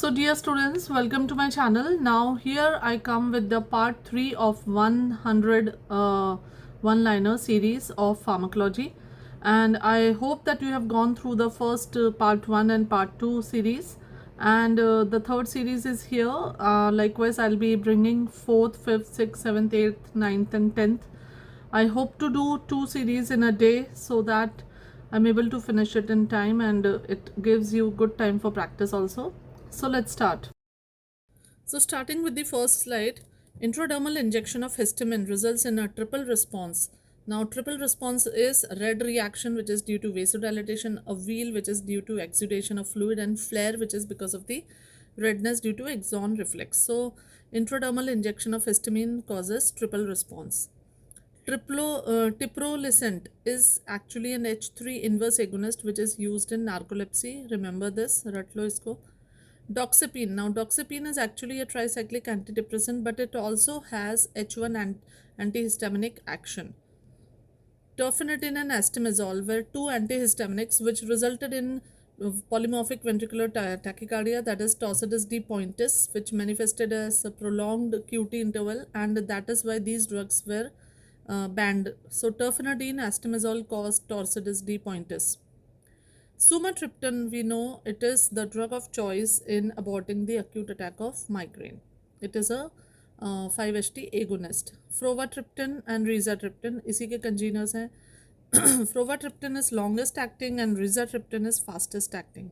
So dear students, welcome to my channel. Now here I come with the part 3 of 100 one-liner series of pharmacology, and I hope that you have gone through the first part 1 and part 2 series, and the third series is here. Likewise, I'll be bringing 4th, 5th, 6th, 7th, 8th, 9th and 10th. I hope to do 2 series in a day so that I'm able to finish it in time, and it gives you good time for practice also. So let's start. So starting with the first slide, intradermal injection of histamine results in a triple response. Now triple response is red reaction, which is due to vasodilatation, a wheal which is due to exudation of fluid, and flare which is because of the redness due to axon reflex. So intradermal injection of histamine causes triple response. Tiprolicent is actually an H3 inverse agonist which is used in narcolepsy. Remember this, rat lo isko. Doxepine. Now, doxepine is actually a tricyclic antidepressant, but it also has H1 antihistaminic action. Terfenadine and estimazole were two antihistaminics which resulted in polymorphic ventricular tachycardia, that is Torsades de Pointis, which manifested as a prolonged QT interval, and that is why these drugs were banned. So, terfenadine, estimazole caused Torsades de Pointis. Sumatriptan, we know it is the drug of choice in aborting the acute attack of migraine. It is a 5-HT agonist. Frovatriptan and rizatriptan इसी के congeners हैं. Frovatriptan is longest acting and rizatriptan is fastest acting.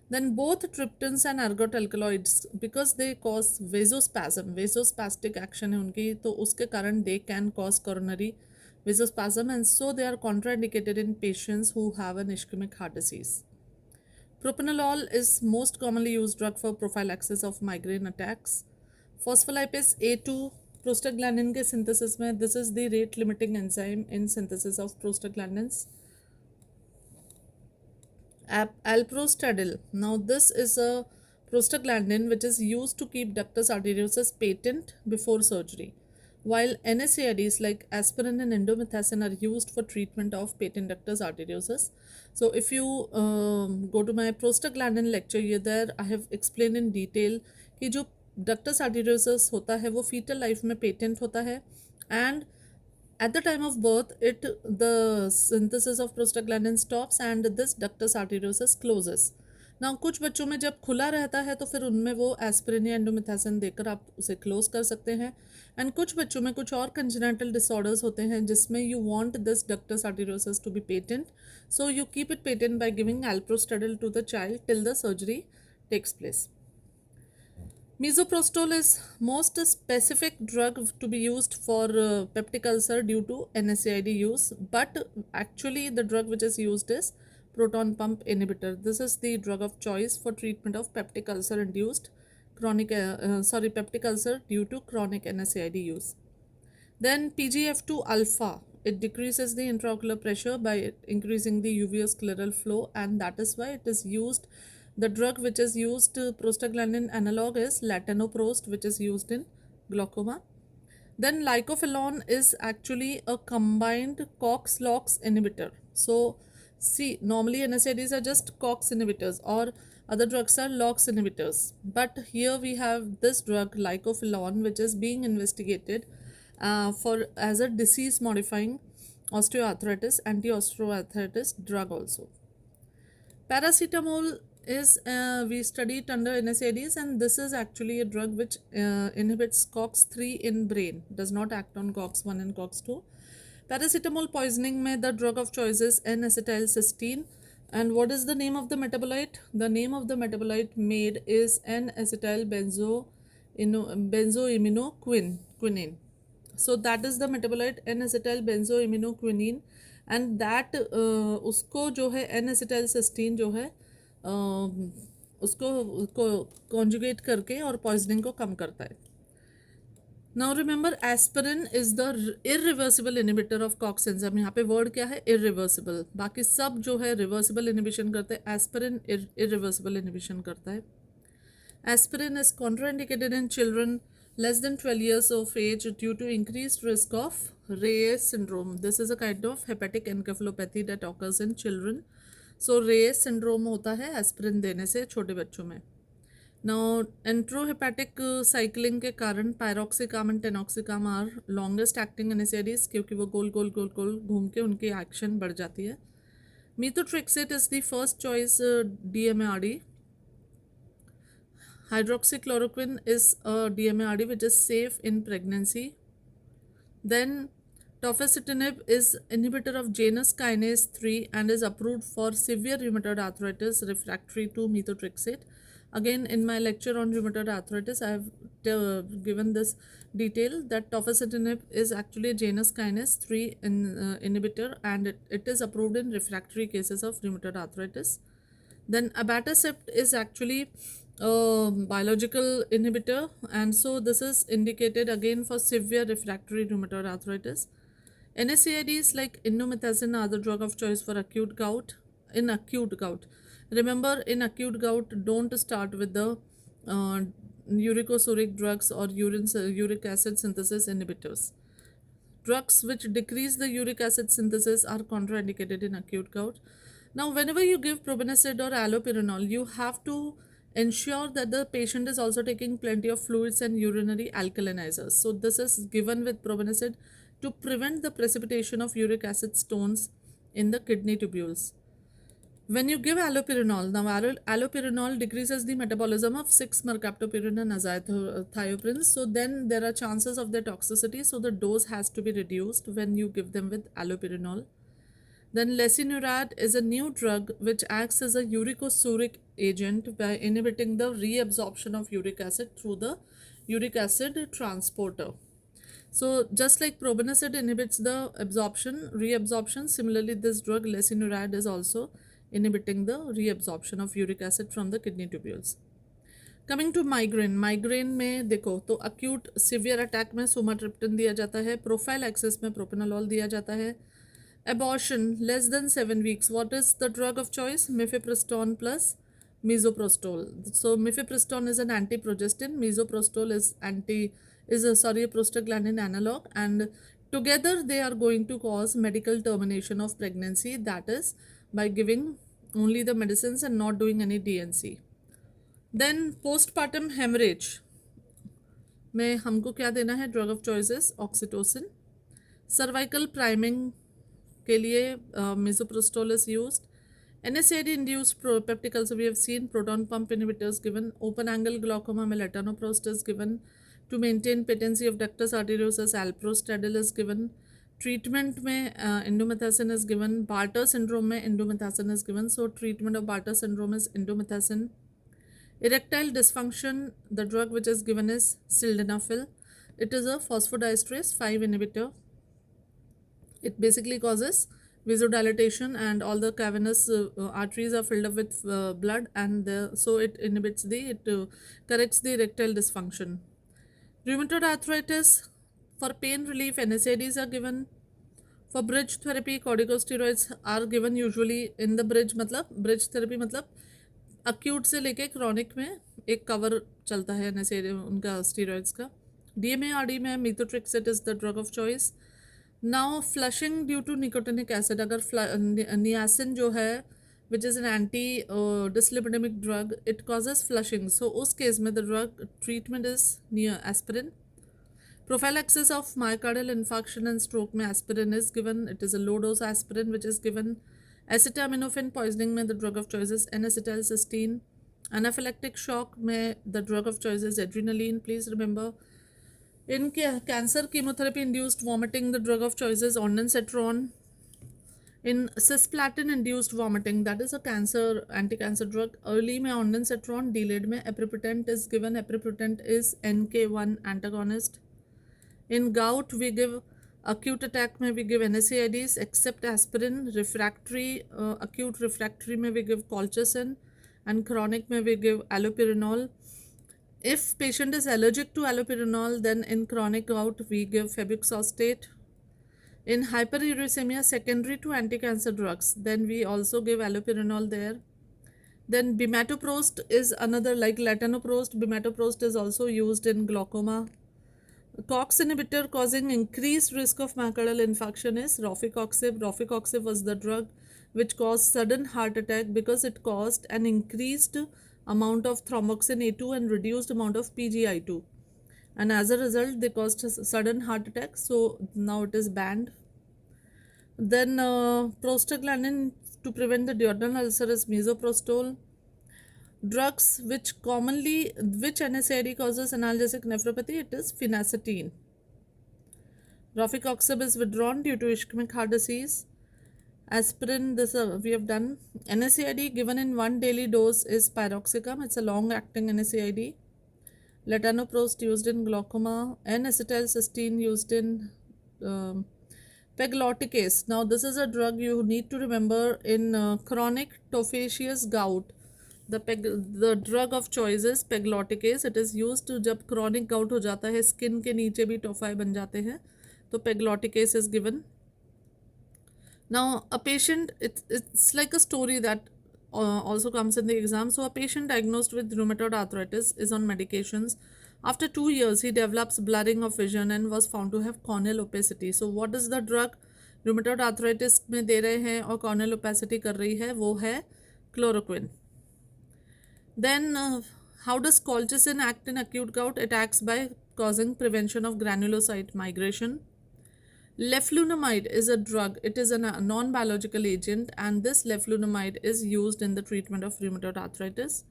Then both triptans and ergot alkaloids, because they cause vasospasm, vasospastic action है उनकी, तो उसके कारण they can cause coronary vasospasm, and so they are contraindicated in patients who have an ischemic heart disease. Propranolol is most commonly used drug for prophylaxis of migraine attacks. Phospholipase A2 prostaglandin के synthesis में, this is the rate limiting enzyme in synthesis of prostaglandins. Alprostadil. Now this is a prostaglandin which is used to keep ductus arteriosus patent before surgery, while NSAIDs like aspirin and indomethacin are used for treatment of patent ductus arteriosus. So if you go to my prostaglandin lecture, there I have explained in detail कि जो ductus arteriosus होता है वो fetal life में patent होता है, and at the time of birth the synthesis of prostaglandin stops and this ductus arteriosus closes. Now कुछ बच्चों में जब खुला रहता है तो फिर उनमें वो एस्पिरिन या एंडोमेथासिन देकर आप उसे क्लोज कर सकते हैं, एंड कुछ बच्चों में कुछ और कंजेनिटल डिसऑर्डर्स होते हैं जिसमें you want this ductus arteriosus to be patent, so you keep it patent by giving alprostadil to the child till the surgery takes place. Misoprostol is most specific drug to be used for peptic ulcer due to NSAID use, but actually the drug which is used is proton pump inhibitor. This is the drug of choice for treatment of peptic ulcer induced peptic ulcer due to chronic NSAID use. Then PGF2 alpha, it decreases the intraocular pressure by increasing the uveoscleral flow, and that is why it is used. The drug which is used prostaglandin analog is latanoprost, which is used in glaucoma. Then lycophenolone is actually a combined COX-LOX inhibitor. So see, normally NSAIDs are just COX inhibitors or other drugs are LOX inhibitors, but here we have this drug lycophenolone which is being investigated for as a disease modifying osteoarthritis, anti-osteoarthritis drug also. Paracetamol is we studied under NSAIDs, and this is actually a drug which inhibits COX-3 in brain, does not act on COX-1 and COX-2. Paracetamol poisoning में the drug of choice is N-acetylcysteine, and what is the name of the metabolite? The name of the metabolite made is N-acetylbenzoaminoquinine. So that is the metabolite N-acetylbenzoaminoquinine, and that उसको जो है N-acetylcysteine जो है उसको conjugate करके और poisoning को कम करता है. Now remember, aspirin is the irreversible inhibitor of COX enzyme. यहाँ पे वर्ड क्या है? इरिवर्सिबल. बाकी सब जो है रिवर्सिबल इनहिबिशन करते हैं, एस्पिरिन इरिवर्सिबल इनहिबिशन करता है. Aspirin is contraindicated in children less than 12 years of age due to increased risk of Reyes syndrome. This is a kind of hepatic encephalopathy that occurs in children. So Reyes syndrome होता है aspirin देने से छोटे बच्चों में. Now एंट्रोहेपेटिक cycling के कारण piroxicam and tenoxicam are longest acting anaesthetics, क्योंकि वो गोल गोल गोल गोल घूम के उनकी एक्शन बढ़ जाती है. Methotrexate is the first choice DMARD. Hydroxychloroquine is a DMARD which is safe in pregnancy. Then tofacitinib is inhibitor of Janus kinase 3 and is approved for severe rheumatoid arthritis refractory to methotrexate. Again, in my lecture on rheumatoid arthritis, I have given this detail that tofacitinib is actually a Janus kinase 3 inhibitor, and it is approved in refractory cases of rheumatoid arthritis. Then abatacept is actually a biological inhibitor, and so this is indicated again for severe refractory rheumatoid arthritis. NSAIDs like indomethacin are the drug of choice for acute gout. In acute gout, remember, in acute gout, don't start with the uricosuric drugs or uric acid synthesis inhibitors. Drugs which decrease the uric acid synthesis are contraindicated in acute gout. Now, whenever you give probenecid or allopurinol, you have to ensure that the patient is also taking plenty of fluids and urinary alkalinizers. So this is given with probenecid to prevent the precipitation of uric acid stones in the kidney tubules. When you give allopurinol, now allopurinol decreases the metabolism of 6-mercaptopurine and azathioprine, so then there are chances of their toxicity, so the dose has to be reduced when you give them with allopurinol. Then lesinurad is a new drug which acts as a uricosuric agent by inhibiting the reabsorption of uric acid through the uric acid transporter. So just like probenecid inhibits the reabsorption, similarly this drug lesinurad is also inhibiting the reabsorption of uric acid from the kidney tubules. Coming to migraine में देखो तो acute severe attack में sumatriptan दिया जाता है, profile access में propranolol दिया जाता है. Abortion less than 7 weeks, what is the drug of choice? Mifepristone plus misoprostol. So mifepristone is an anti progestin, misoprostol is a prostaglandin analog, and together they are going to cause medical termination of pregnancy, that is by giving only the medicines and not doing any DNC. Then postpartum hemorrhage में हमको क्या देना है? Drug of choices oxytocin. Cervical priming के लिए misoprostol is used. NSAID induced peptic ulcer, we have seen proton pump inhibitors given. Open angle glaucoma में latanoprost is given. To maintain patency of ductus arteriosus, alprostadil is given. Treatment में indomethacin is given. Bartter syndrome में indomethacin is given. So treatment of Bartter syndrome is indomethacin. Erectile dysfunction, the drug which is given is sildenafil. It is a phosphodiesterase 5 inhibitor. It basically causes vasodilatation and all the cavernous arteries are filled up with blood, and so it corrects the erectile dysfunction. Rheumatoid arthritis, for pain relief NSAIDs are given. For bridge therapy corticosteroids are given usually in the bridge therapy मतलब acute से लेके chronic में एक cover चलता है NSAID उनका steroids का. DMARD में methotrexate is the drug of choice. Now flushing due to nicotinic acid, अगर niacin जो है which is an anti dyslipidemic drug, it causes flushing, so उस case में the drug treatment is aspirin. Prophylaxis of myocardial infarction and stroke में aspirin is given. It is a low dose aspirin which is given. Acetaminophen poisoning में the drug of choice is N-acetylcysteine. Anaphylactic shock में the drug of choice is adrenaline. Please remember, in cancer chemotherapy induced vomiting, the drug of choice is ondansetron. In cisplatin induced vomiting, that is a cancer anti-cancer drug, early में ondansetron, delayed में aprepitant is given. Aprepitant is NK1 antagonist. In gout we give acute attack में we give NSAIDs except aspirin. Refractory acute refractory में we give colchicine, and chronic में we give allopurinol. If patient is allergic to allopurinol, then in chronic gout we give febuxostate. In hyperuricemia secondary to anti-cancer drugs, then we also give allopurinol there. Then bimatoprost is another, like latanoprost. Bimatoprost is also used in glaucoma. COX inhibitor causing increased risk of myocardial infarction is rofecoxib. Rofecoxib was the drug which caused sudden heart attack because it caused an increased amount of thromboxane A2 and reduced amount of PGI2, and as a result they caused a sudden heart attack, so now it is banned. Then prostaglandin to prevent the duodenal ulcer is misoprostol. Drugs which NSAID causes analgesic nephropathy, it is phenacetin. Rofecoxib is withdrawn due to ischemic heart disease. Aspirin, this we have done. NSAID given in 1 daily dose is piroxicam. It's a long-acting NSAID. Latanoprost used in glaucoma. N-acetylcysteine used in pegloticase. Now this is a drug you need to remember in chronic tophaceous gout. The drug of choice is pegloticase. It is used to जब chronic gout हो जाता है, skin के नीचे भी टोफाई बन जाते हैं, तो pegloticase is given. Now a patient, it's like a story that also comes in the exam. So a patient diagnosed with rheumatoid arthritis is on medications. After 2 years he develops blurring of vision and was found to have corneal opacity. So what is the drug rheumatoid arthritis में दे रहे हैं और corneal opacity कर रही है, वो है chloroquine. Then how does colchicine act in acute gout? It acts by causing prevention of granulocyte migration. Leflunomide is a drug. It is a non-biological agent, and this leflunomide is used in the treatment of rheumatoid arthritis.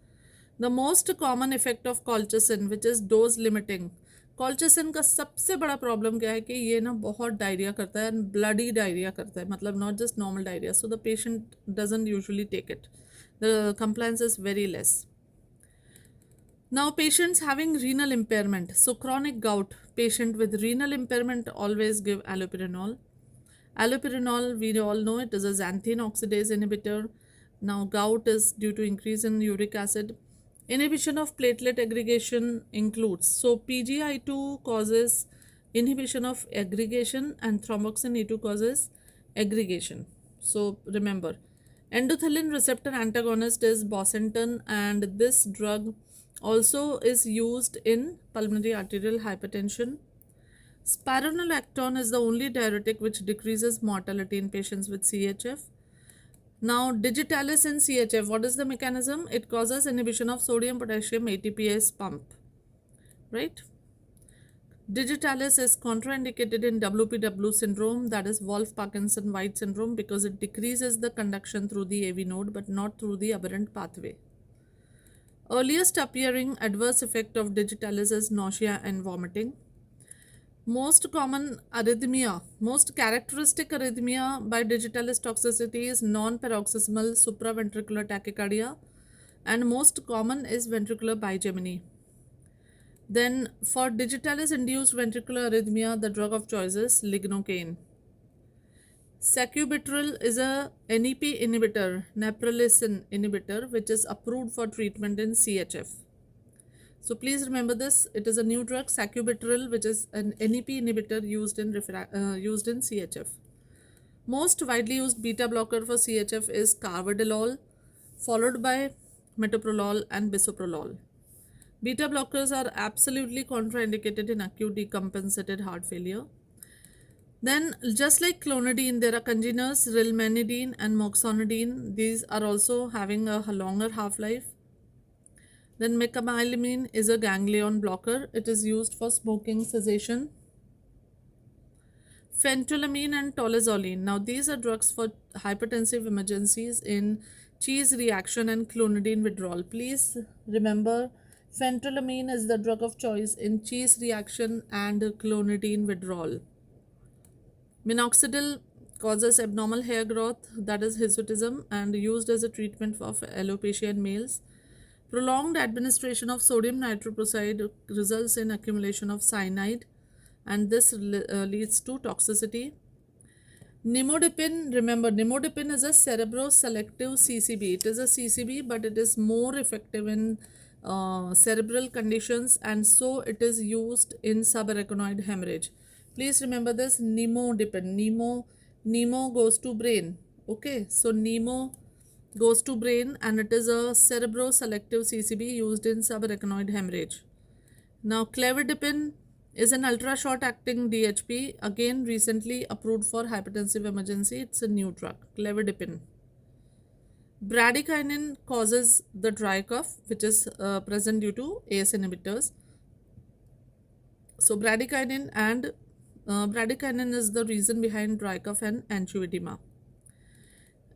The most common effect of colchicine, which is dose limiting. colchicine का सबसे बड़ा problem क्या है कि ये ना बहुत diarrhoea करता है, ब्लडी डायरिया करता है, मतलब not just normal diarrhoea. So the patient doesn't usually take it. द compliance is very less. Now patients having renal impairment, so chronic gout, patient with renal impairment always give allopurinol. Allopurinol, we all know it is a xanthine oxidase inhibitor. Now gout is due to increase in uric acid. Inhibition of platelet aggregation includes, so PGI2 causes inhibition of aggregation and thromboxane E2 causes aggregation. So remember, endothelin receptor antagonist is bosentan, and this drug also is used in pulmonary arterial hypertension. Spironolactone is the only diuretic which decreases mortality in patients with CHF. Now digitalis in CHF, what is the mechanism? It causes inhibition of sodium potassium ATPase pump, right? Digitalis is contraindicated in WPW syndrome, that is Wolff-Parkinson-White syndrome, because it decreases the conduction through the AV node but not through the aberrant pathway. Earliest appearing adverse effect of digitalis is nausea and vomiting. Most common arrhythmia, most characteristic arrhythmia by digitalis toxicity is non-paroxysmal supraventricular tachycardia, and most common is ventricular bigeminy. Then for digitalis induced ventricular arrhythmia, the drug of choice is lignocaine. Sacubitril is a NEP inhibitor, neprilysin inhibitor, which is approved for treatment in CHF. So please remember this, it is a new drug, sacubitril, which is an NEP inhibitor used in CHF. Most widely used beta blocker for CHF is carvedilol, followed by metoprolol and bisoprolol. Beta blockers are absolutely contraindicated in acute decompensated heart failure. Then just like clonidine, there are congeners, rilmenidine and moxonidine. These are also having a longer half-life. Then mecamylamine is a ganglion blocker. It is used for smoking cessation. Phentolamine and tolazoline. Now these are drugs for hypertensive emergencies in cheese reaction and clonidine withdrawal. Please remember, phentolamine is the drug of choice in cheese reaction and clonidine withdrawal. Minoxidil causes abnormal hair growth, that is hirsutism, and used as a treatment for alopecia in males. Prolonged administration of sodium nitroprusside results in accumulation of cyanide, and this leads to toxicity. Nimodipine, remember, nimodipine is a cerebroselective CCB. It is a CCB, but it is more effective in cerebral conditions, and so it is used in subarachnoid hemorrhage. Please remember this, nimodipine. Nemo goes to brain. Okay, so Nemo goes to brain, and it is a cerebroselective CCB used in subarachnoid hemorrhage. Now clevidipine is an ultra short acting DHP, again recently approved for hypertensive emergency. It's a new drug, clevidipine. Bradykinin causes the dry cough, which is present due to ACE inhibitors. So bradykinin is the reason behind dry cough and angioedema.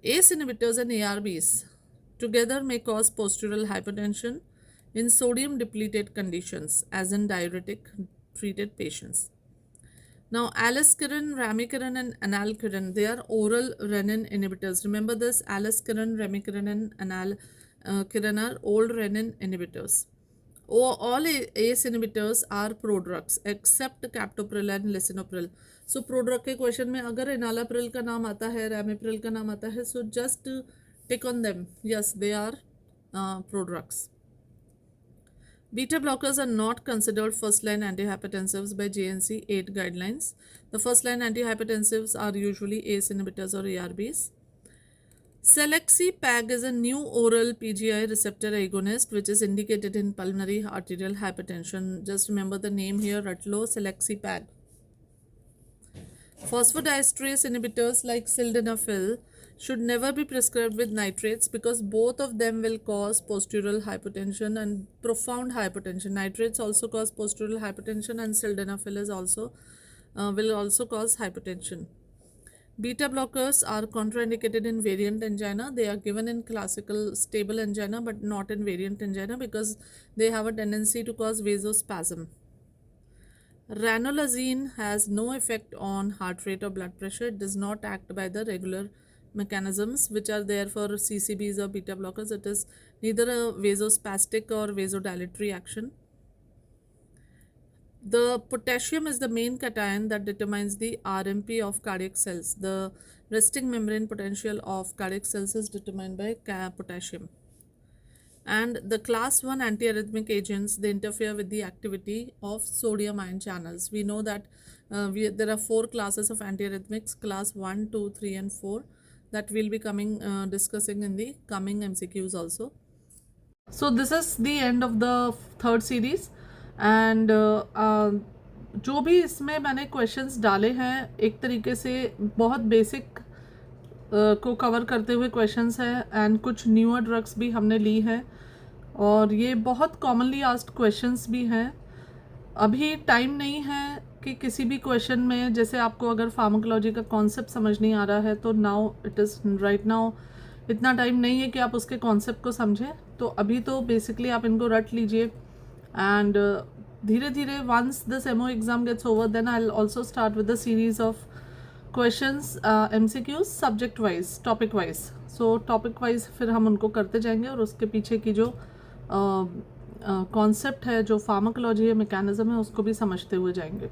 ACE inhibitors and ARBs together may cause postural hypertension in sodium depleted conditions, as in diuretic treated patients. Now, aliskiren, ramikiren, and analkiren, they are oral renin inhibitors. Remember this: aliskiren, ramikiren, and analkiren are old renin inhibitors. All ACE inhibitors are prodrugs except captopril and lisinopril. So prodrug के question में अगर enalapril का नाम आता है, ramipril का नाम आता है, so just tick on them. Yes, they are prodrugs. Beta blockers are not considered first-line antihypertensives by JNC 8 guidelines. The first-line antihypertensives are usually ACE inhibitors or ARBs. Selexipag is a new oral PGI receptor agonist which is indicated in pulmonary arterial hypertension. Just remember the name here, Ratlo, Selexipag. Phosphodiesterase inhibitors like sildenafil should never be prescribed with nitrates because both of them will cause postural hypertension and profound hypertension. Nitrates also cause postural hypertension and sildenafil is also will also cause hypertension. Beta blockers are contraindicated in variant angina. They are given in classical stable angina but not in variant angina because they have a tendency to cause vasospasm. Ranolazine has no effect on heart rate or blood pressure. It does not act by the regular mechanisms which are there for CCBs or beta blockers. It is neither a vasospastic or vasodilatory action. The potassium is the main cation that determines the RMP of cardiac cells. The resting membrane potential of cardiac cells is determined by potassium. And the class 1 antiarrhythmic agents, they interfere with the activity of sodium ion channels. We know that there are 4 classes of antiarrhythmics, class 1, 2, 3 and 4 that we'll be discussing in the coming MCQs also. So this is the end of the third series and जो भी इसमें मैंने questions डाले हैं एक तरीके से बहुत बेसिक को कवर करते हुए क्वेश्चंस हैं एंड कुछ न्यूअर ड्रग्स भी हमने ली हैं और ये बहुत कॉमनली आस्क्ड क्वेश्चंस भी हैं. अभी टाइम नहीं है कि किसी भी क्वेश्चन में जैसे आपको अगर फार्माकोलॉजी का कॉन्सेप्ट समझ नहीं आ रहा है तो now it is right now इतना टाइम नहीं है कि आप उसके कॉन्सेप्ट को समझें. तो अभी तो बेसिकली आप इनको रट लीजिए एंड धीरे धीरे once this MO exam gets over then I will also start with the series of questions MCQs subject wise topic wise. So topic wise फिर हम उनको करते जाएंगे और उसके पीछे की जो कॉन्सेप्ट है जो फार्माकोलॉजी है मैकेनिज्म है उसको भी समझते हुए जाएंगे.